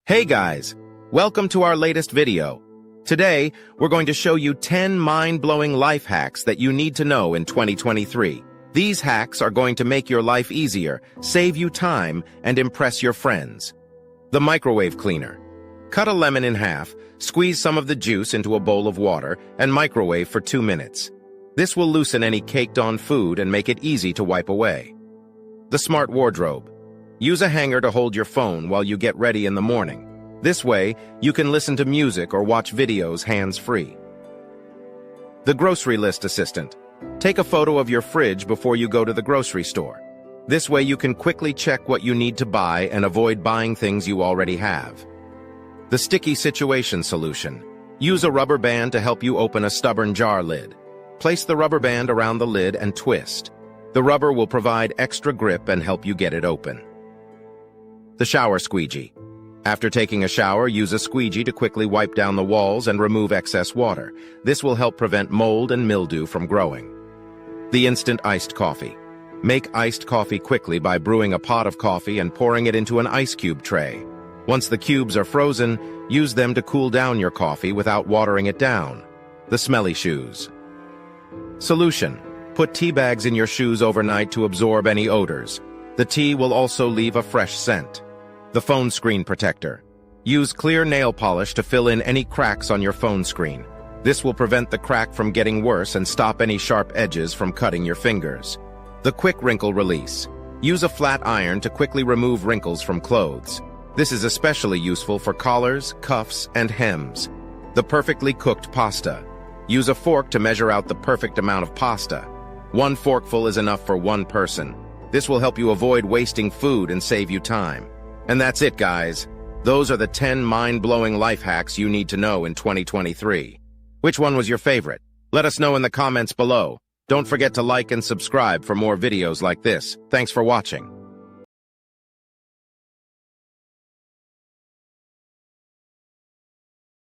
Hey guys, welcome to our latest video. Today, we're going to show you 10 mind-blowing life hacks that you need to know in 2023. These hacks are going to make your life easier, save you time, and impress your friends. The microwave cleaner. Cut a lemon in half, squeeze some of the juice into a bowl of water, and microwave for 2 minutes. This will loosen any caked-on food and make it easy to wipe away. The smart wardrobe. Use a hanger to hold your phone while you get ready in the morning. This way, you can listen to music or watch videos hands-free. The grocery list assistant. Take a photo of your fridge before you go to the grocery store. This way you can quickly check what you need to buy and avoid buying things you already have. The sticky situation solution. Use a rubber band to help you open a stubborn jar lid. Place the rubber band around the lid and twist. The rubber will provide extra grip and help you get it open. The shower squeegee. After taking a shower, use a squeegee to quickly wipe down the walls and remove excess water. This will help prevent mold and mildew from growing. The instant iced coffee. Make iced coffee quickly by brewing a pot of coffee and pouring it into an ice cube tray. Once the cubes are frozen, use them to cool down your coffee without watering it down. The smelly shoes. Solution. Put tea bags in your shoes overnight to absorb any odors. The tea will also leave a fresh scent. The phone screen protector. Use clear nail polish to fill in any cracks on your phone screen. This will prevent the crack from getting worse and stop any sharp edges from cutting your fingers. The quick wrinkle release. Use a flat iron to quickly remove wrinkles from clothes. This is especially useful for collars, cuffs, and hems. The perfectly cooked pasta. Use a fork to measure out the perfect amount of pasta. 1 forkful is enough for 1 person. This will help you avoid wasting food and save you time. And that's it, guys. Those are the 10 mind-blowing life hacks you need to know in 2023. Which one was your favorite? Let us know in the comments below. Don't forget to like and subscribe for more videos like this. Thanks for watching.